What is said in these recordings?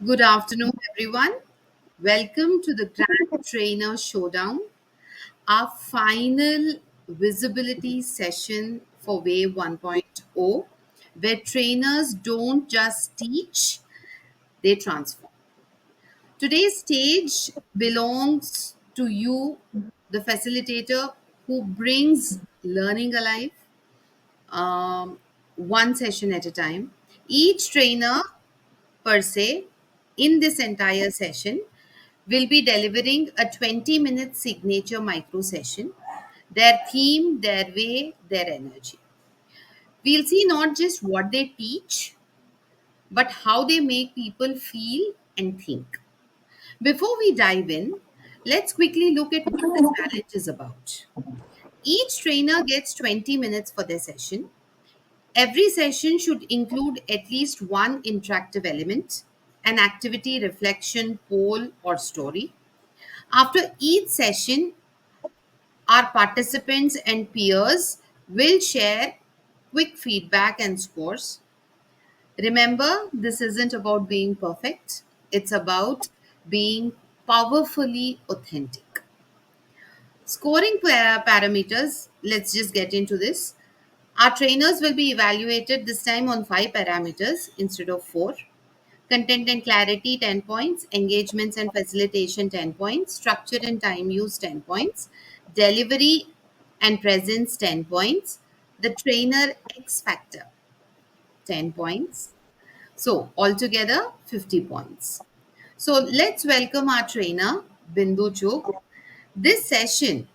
Good afternoon, everyone. Welcome to the Grand Trainer Showdown, our final visibility session for Wave 1.0, where trainers don't just teach, they transform. Today's stage belongs to you, the facilitator who brings learning alive, one session at a time. Each trainer per se in this entire session will be delivering a 20-minute signature micro session, their theme, their way, their energy. We'll see not just what they teach, but how they make people feel and think. Before we dive in, let's quickly look at what the challenge is about. Each trainer gets 20 minutes for their session. Every session should include at least one interactive element, an activity, reflection, poll, or story. After each session, our participants and peers will share quick feedback and scores. Remember, this isn't about being perfect, it's about being powerfully authentic. Scoring parameters, let's just get into this. Our trainers will be evaluated this time on 5 parameters instead of 4. Content and clarity, 10 points. Engagements and facilitation, 10 points. Structure and time use, 10 points. Delivery and presence, 10 points. The trainer X factor, 10 points. So, altogether, 50 points. So, let's welcome our trainer, Bindu Chok. This session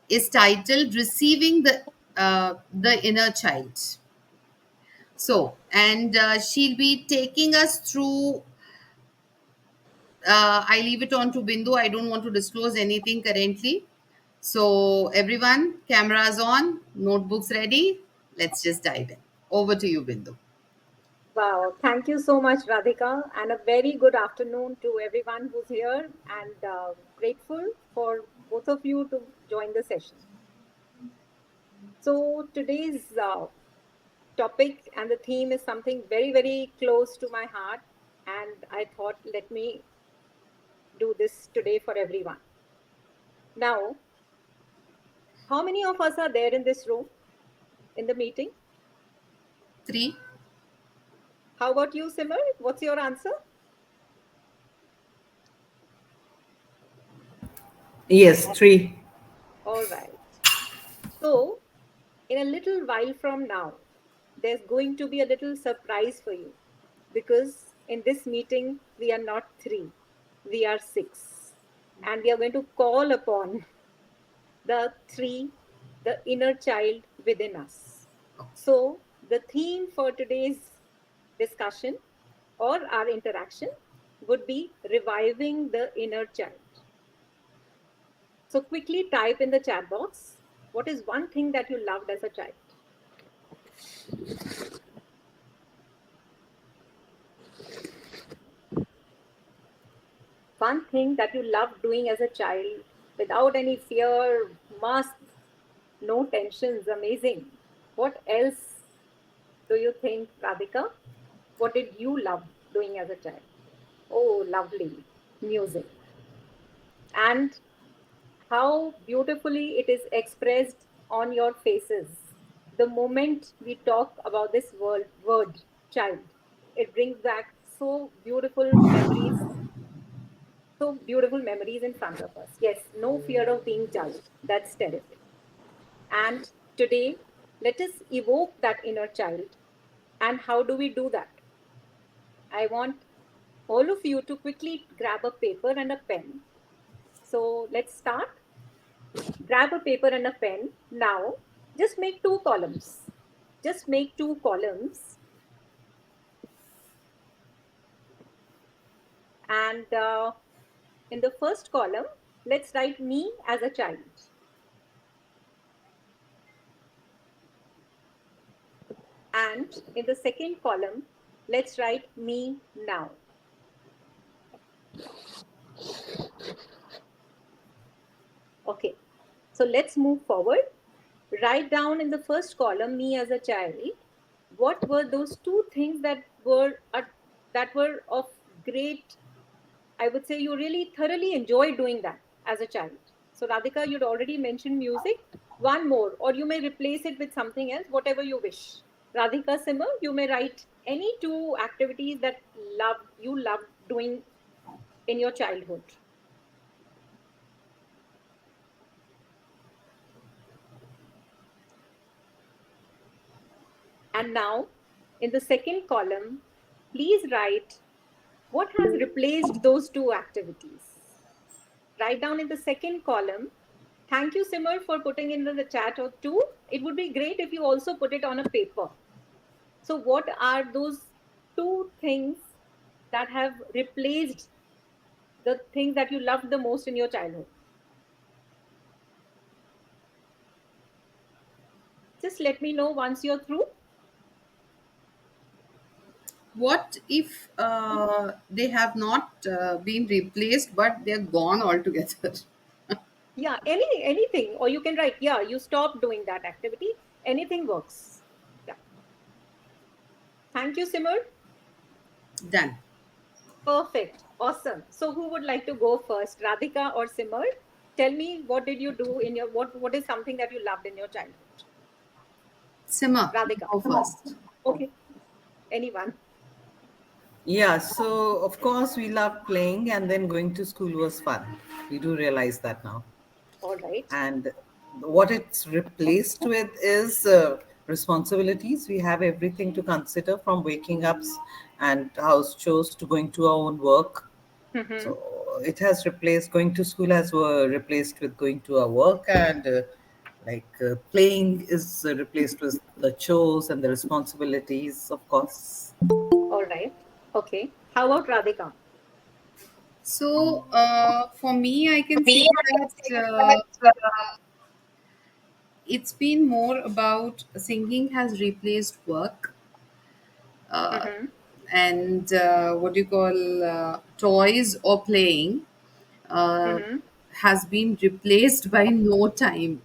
is titled Receiving the Inner Child. So, and she'll be taking us through. I leave it on to Bindu. I don't want to disclose anything currently. So, everyone, cameras on, notebooks ready. Let's just dive in. Over to you, Bindu. Wow, thank you so much, Radhika, and a very good afternoon to everyone who's here, and grateful for both of you to join the session. So, today's topic and the theme is something very, very close to my heart, and I thought, let me do this today for everyone. Now, how many of us are there in this room in the meeting? 3. How about you, Simar? What's your answer? Yes, 3. All right. So, in a little while from now, there's going to be a little surprise for you because in this meeting, we are not three, we are six. And we are going to call upon the three, the inner child within us. So, the theme for today's discussion or our interaction would be reviving the inner child. So, quickly type in the chat box what is one thing that you loved as a child? One thing that you loved doing as a child without any fear, must, no tensions, amazing. What else do you think, Radhika? What did you love doing as a child? Oh, lovely. Music. And how beautifully it is expressed on your faces. The moment we talk about this word child, it brings back so beautiful memories in front of us. Yes, no fear of being judged. That's terrific. And today, let us evoke that inner child. And how do we do that? I want all of you to quickly grab a paper and a pen. So let's start. Grab a paper and a pen. Now, just make two columns. Just make two columns. And in the first column, let's write me as a child. And in the second column, let's write me now. Okay, so let's move forward. Write down in the first column me as a child. what were those two things that were of great, I would say you really thoroughly enjoyed doing that as a child. So Radhika, you'd already mentioned music. One more, or you may replace it with something else, whatever you wish. Radhika, Simmer, you may write any two activities that you loved doing in your childhood. And now, in the second column, please write what has replaced those two activities. Write down in the second column. Thank you, Simmer, for putting in the chat or two. It would be great if you also put it on a paper. So, what are those two things that have replaced the things that you loved the most in your childhood? Just let me know once you're through. What if they have not been replaced, but they're gone altogether? Yeah, anything, or you can write, yeah, you stopped doing that activity. Anything works. Yeah. Thank you, Simmer. Done. Perfect. Awesome. So who would like to go first, Radhika or Simmer? Tell me, what did you do in your what is something that you loved in your childhood? Simmer, Radhika. go first. Okay. Anyone. Yeah, so of course we loved playing, and then going to school was fun. We do realize that now. All right. And what it's replaced with is responsibilities. We have everything to consider, from waking ups and house chores to going to our own work. Mm-hmm. So it has replaced, going to school has replaced with going to our work, and playing is replaced with the chores and the responsibilities, of course. All right. Okay. How about Radhika? So, for me, I can say Me, I can that say that it's been more about singing has replaced work, mm-hmm. and what do you call toys or playing uh, Mm-hmm. has been replaced by no time.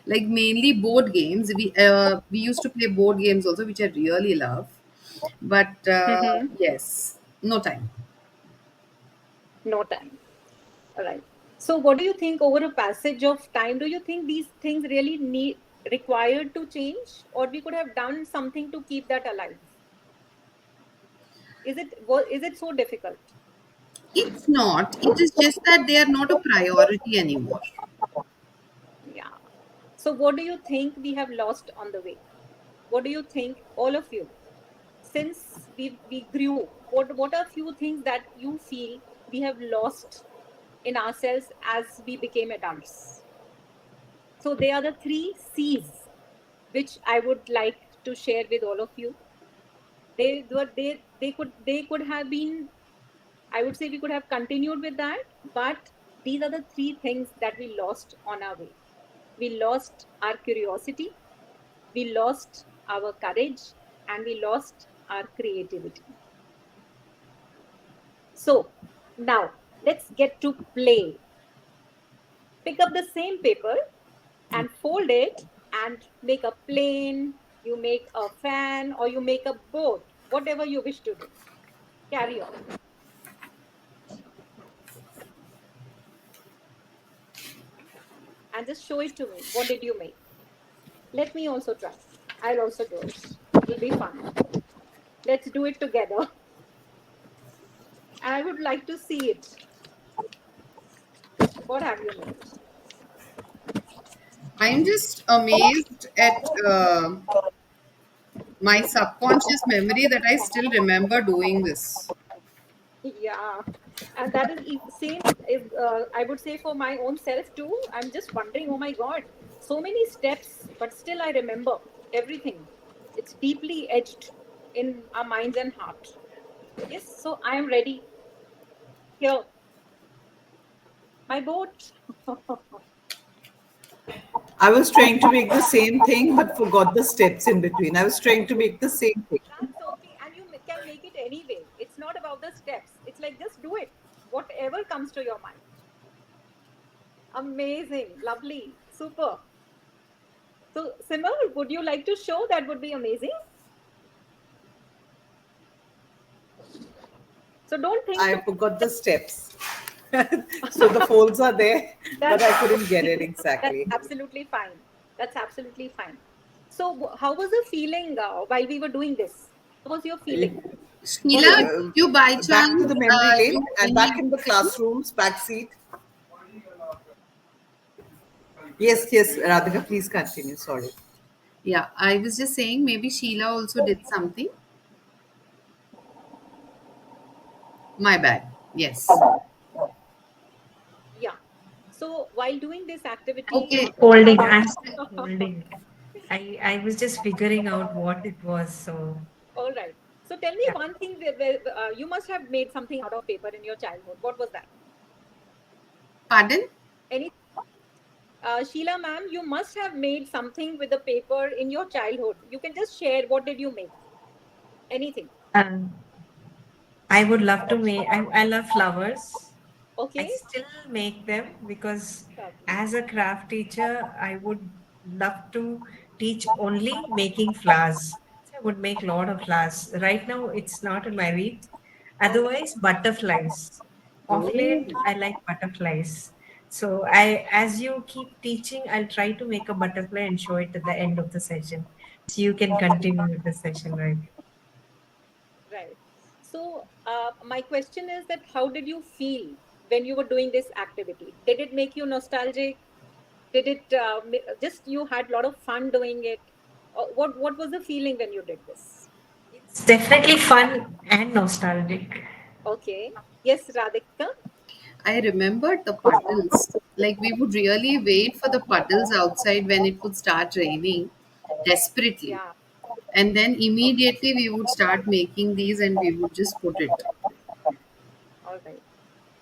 Like mainly board games. We used to play board games also, which I really love. But Mm-hmm. yes, no time. No time. All right. So what do you think over a passage of time? Do you think these things really need required to change, or we could have done something to keep that alive? Is it so difficult? It's not. It is just that they are not a priority anymore. Yeah. So what do you think we have lost on the way? What do you think, all of you? Since we grew, what are few things that you feel we have lost in ourselves as we became adults? So they are the three C's which I would like to share with all of you. They could have been, I would say we could have continued with that, but these are the three things that we lost on our way. We lost our curiosity, we lost our courage, and we lost our creativity. So now let's get to play. Pick up the same paper and fold it and make a plane, you make a fan, or you make a boat, whatever you wish to do. Carry on and just show it to me. What did you make? Let me also try. I'll also do it. It'll be fun. Let's do it together. I would like to see it. What have you made? I'm just amazed at my subconscious memory that I still remember doing this. Yeah, and that is same. If I would say for my own self too, I'm just wondering. Oh my God, so many steps, but still I remember everything. It's deeply etched in our minds and heart. Yes, so I am ready. Here, my boat. I was trying to make the same thing but forgot the steps in between. I was trying to make the same thing. That's okay, and you can make it anyway. It's not about the steps. It's like just do it. Whatever comes to your mind. Amazing, lovely, super. So, Simar, would you like to show? That would be amazing. So don't think I forgot the steps. So the folds are there, but I couldn't get it that's exactly. absolutely fine. That's absolutely fine. So how was the feeling while we were doing this? How was your feeling? Sheila, What did did you by Back to chance, the memory lane do and any? back in the classrooms, back seat. Yes, yes, Radhika, please continue. Sorry. Yeah, I was just saying maybe Sheila also did something. My bad. Yes. yeah. So while doing this activity, Okay. Holding. I'm still holding. I was just figuring out what it was. So all right. So tell me yeah. one thing where you must have made something out of paper in your childhood. What was that? Pardon? Any Sheila ma'am, you must have made something with the paper in your childhood. You can just share what did you make? Anything. Um, I would love to make. I love flowers. I Okay. still make them because Lovely. as a craft teacher, I would love to teach only making flowers. So I would make a lot of flowers. Right now, it's not in my reach. Otherwise, butterflies. Of Oh, late, I like butterflies. So as you keep teaching, I'll try to make a butterfly and show it at the end of the session. So you can continue with the session, right? right. So my question is that how did you feel when you were doing this activity? Did it make you nostalgic? Did it just you had a lot of fun doing it? What was the feeling when you did this? It's definitely fun and nostalgic. Okay. Yes, Radhika. I remembered the puddles. Like we would really wait for the puddles outside when it would start raining desperately. Yeah. And then Okay. immediately we would start making these and we would just put it. All right.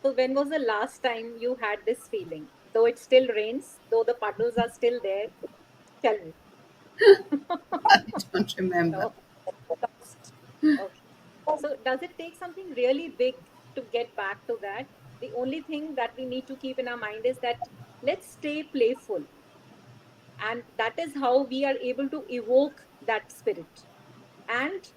So when was the last time you had this feeling? Though it still rains, though the puddles are still there, tell me. I don't remember. No. Lost. Okay. So does it take something really big to get back to that? The only thing that we need to keep in our mind is that let's stay playful. And that is how we are able to evoke that spirit and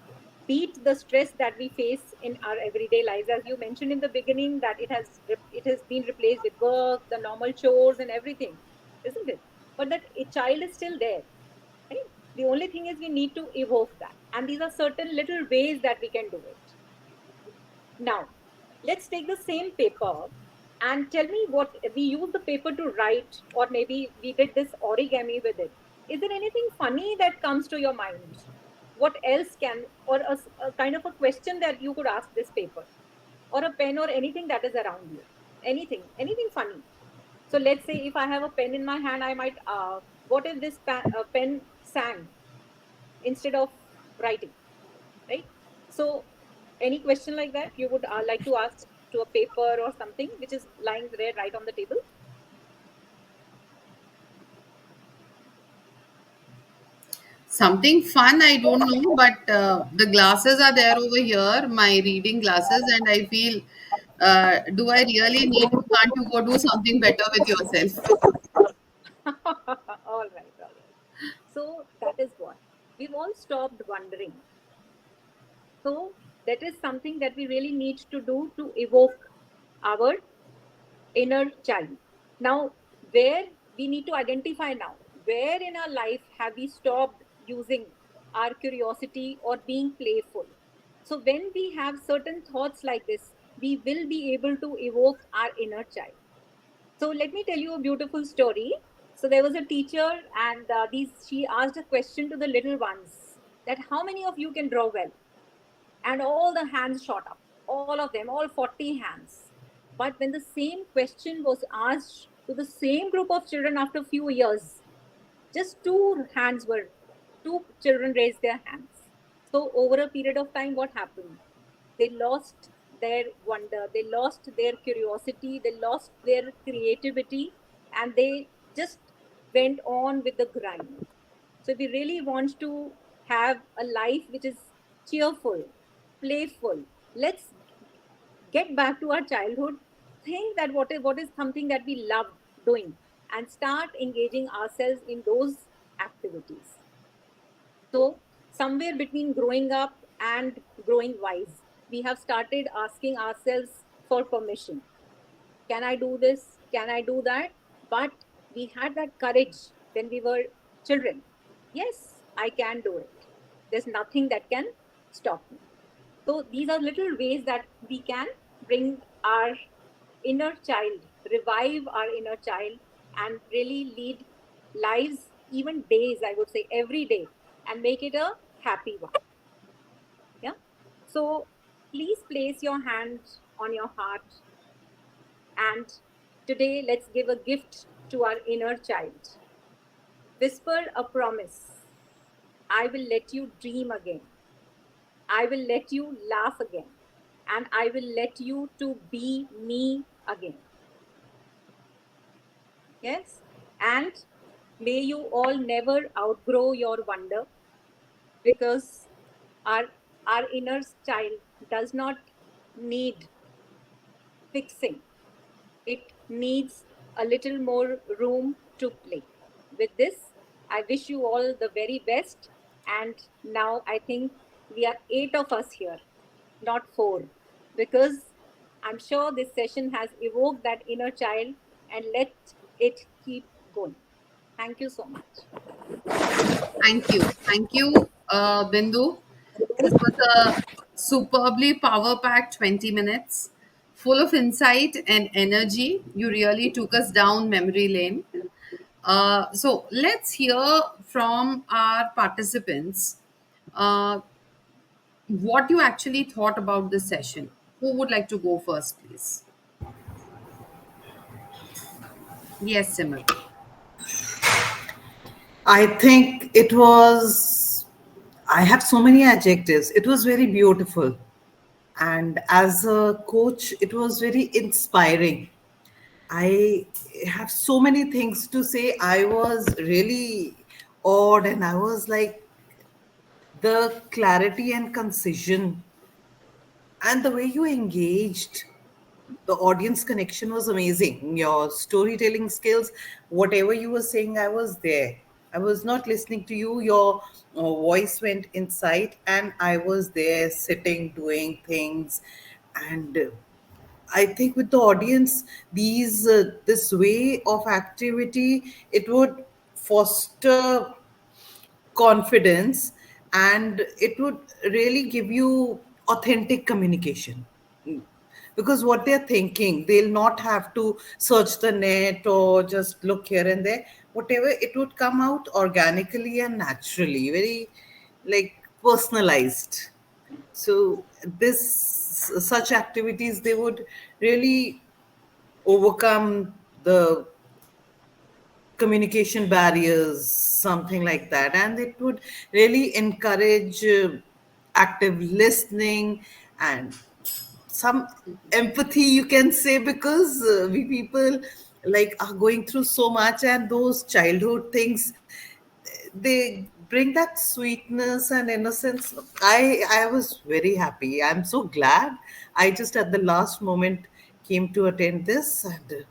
beat the stress that we face in our everyday lives. As you mentioned in the beginning, that it has been replaced with work, the normal chores, and everything, isn't it? But that a child is still there, right? The only thing is we need to evoke that, and these are certain little ways that we can do it. Now, let's take the same paper and tell me what we use the paper to write, or maybe we did this origami with it. Is there anything funny that comes to your mind? What else can, or a kind of a question that you could ask this paper, or a pen, or anything that is around you? Anything funny. So let's say if I have a pen in my hand, I might, what if this pen sang instead of writing? Right? So, any question like that you would like to ask to a paper or something which is lying there right on the table? Something fun, I don't know, but the glasses are there over here, my reading glasses, and I feel, do I really need to? Can't you go do something better with yourself? All right, all right. So, that is what we've all stopped wondering. So, that is something that we really need to do to evoke our inner child. Now, where we need to identify now, where in our life have we stopped using our curiosity or being playful? So, when we have certain thoughts like this, we will be able to evoke our inner child. So, let me tell you a beautiful story. So, there was a teacher, and she asked a question to the little ones that how many of you can draw well? And all the hands shot up, all of them, all 40 hands. But when the same question was asked to the same group of children after a few years, just two children raised their hands. So over a period of time, what happened? They lost their wonder, they lost their curiosity, they lost their creativity, and they just went on with the grind. So we really want to have a life which is cheerful, playful. Let's get back to our childhood. Think that what is something that we love doing, and start engaging ourselves in those activities. So somewhere between growing up and growing wise. we have started asking ourselves for permission. Can I do this? Can I do that? But we had that courage when we were children. Yes, I can do it. There's nothing that can stop me. So these are little ways that we can bring our inner child, revive our inner child, and really lead lives, even days, I would say, every day, and make it a happy one. Yeah. So please place your hand on your heart, and today let's give a gift to our inner child. Whisper a promise. I will let you dream again. I will let you laugh again. And I will let you to be me again. Yes? And may you all never outgrow your wonder, because our, our inner child does not need fixing. It needs a little more room to play. With this, I wish you all the very best. And now I think we are 8 of us here, not 4, because I'm sure this session has evoked that inner child, and let it keep going. Thank you so much. Thank you. Thank you, Bindu. This was a superbly power packed 20 minutes, full of insight and energy. You really took us down memory lane. So let's hear from our participants uh, what you actually thought about this session. Who would like to go first, please? Yes, Simar. I think it was, I have so many adjectives. It was very beautiful. And as a coach, it was very inspiring. I have so many things to say. I was really awed, and I was like, the clarity and concision and the way you engaged the audience connection was amazing. Your storytelling skills, whatever you were saying, I was there. I was not listening to you. Your voice went inside, and I was there sitting, doing things. And I think with the audience, this way of activity, it would foster confidence, and it would really give you authentic communication. Because what they're thinking, they'll not have to search the net or just look here and there. Whatever, it would come out organically and naturally, very like personalized. So this such activities, they would really overcome the communication barriers, something like that. And it would really encourage active listening and some empathy, you can say, because we people like are going through so much, and those childhood things, they bring that sweetness and innocence. I was very happy. I'm so glad I just at the last moment came to attend this, and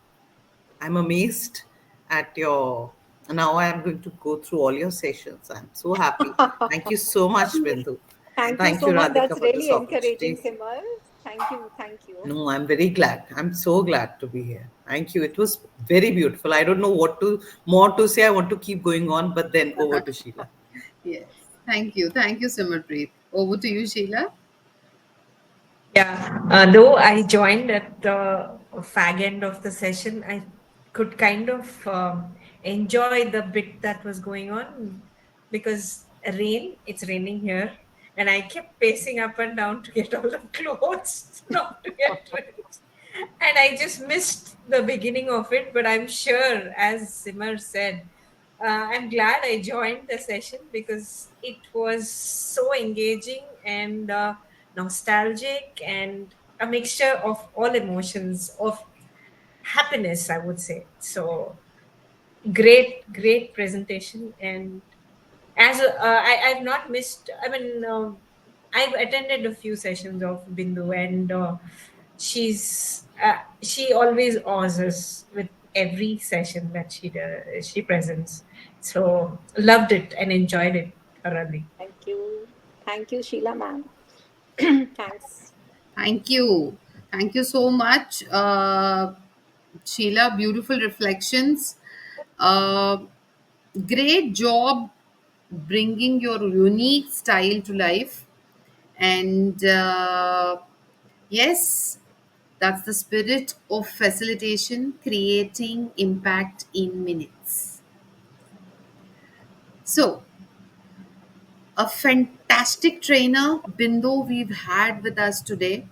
I'm amazed at your. Now I'm going to go through all your sessions. I'm so happy. Thank you so much, Bindu. Thank you Thank so you, much. Radhika, That's for this really encouraging, opportunity. Simar. Thank you. Thank you. No, I'm very glad. I'm so glad to be here. Thank you. It was very beautiful. I don't know what to more to say. I want to keep going on, but then over to Sheila. Yes. Thank you. Thank you, Simarpreet. Over to you, Sheila. Yeah, though I joined at the fag end of the session, I could kind of enjoy the bit that was going on because it's raining here, and I kept pacing up and down to get all the clothes, not to get drenched. And I just missed the beginning of it, but I'm sure, as Simar said, I'm glad I joined the session because it was so engaging and nostalgic and a mixture of all emotions of happiness, I would say. So great presentation. And I've not missed, I mean, I've attended a few sessions of Bindu, and she always awes us with every session that she presents. So loved it and enjoyed it thoroughly. Thank you. Thank you, Sheila ma'am. Thanks. Thank you. Thank you so much, Sheila. Beautiful reflections. Uh, Great job bringing your unique style to life. And yes, that's the spirit of facilitation, creating impact in minutes. So, a fantastic trainer, Bindu, we've had with us today.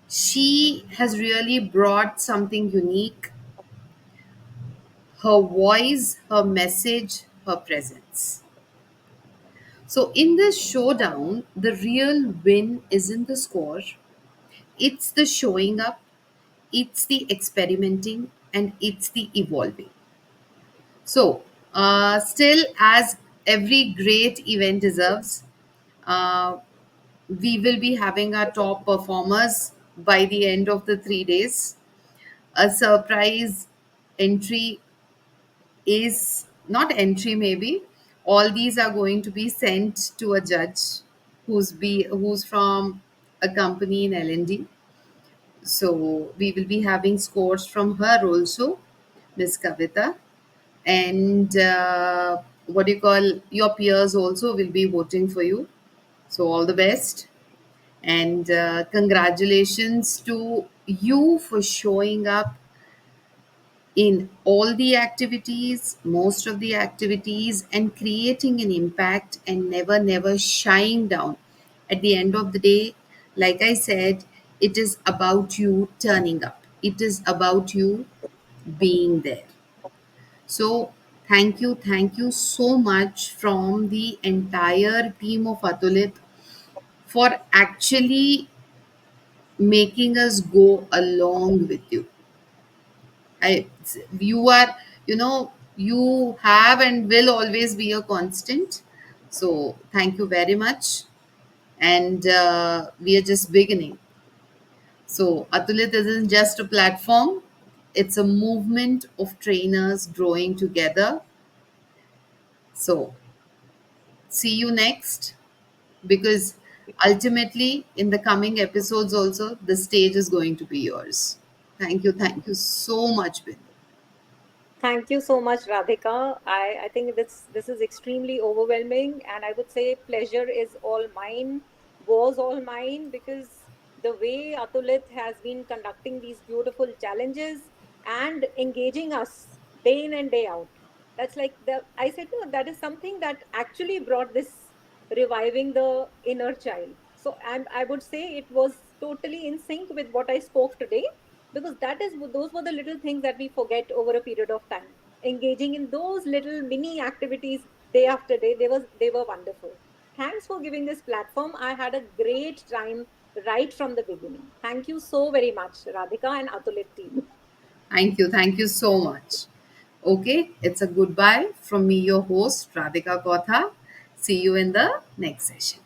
She has really brought something unique, her voice, her message, her presence. So, in this showdown, the real win isn't the score, it's the showing up, it's the experimenting, and it's the evolving. So, still, as every great event deserves, uh, we will be having our top performers by the end of the 3 days. A surprise entry is not entry, maybe. All these are going to be sent to a judge who's from a company in L&D. So we will be having scores from her also, Miss Kavita, and what do you call, your peers also will be voting for you. So all the best, and congratulations to you for showing up in all the activities, most of the activities, and creating an impact and never shying down. At the end of the day, like I said, it is about you turning up, it is about you being there. So, thank you so much from the entire team of Atulit for actually making us go along with you. I, you are, you have and will always be a constant. So thank you very much. And we are just beginning. So Atulit isn't just a platform, it's a movement of trainers growing together. So see you next, because ultimately in the coming episodes also the stage is going to be yours. Thank you so much, Bindu. Thank you so much, Radhika. I think this is extremely overwhelming, and I would say pleasure is all mine, was all mine, because the way Atulit has been conducting these beautiful challenges and engaging us day in and day out. That's like the I said no, that is something that actually brought this reviving the inner child. So I would say it was totally in sync with what I spoke today, because that is those were the little things that we forget over a period of time. Engaging in those little mini activities day after day, they were wonderful. Thanks for giving this platform. I had a great time right from the beginning. Thank you so very much, Radhika and Atulit team. Thank you so much. Okay, it's a goodbye from me, your host, Radhika Kotha. See you in the next session.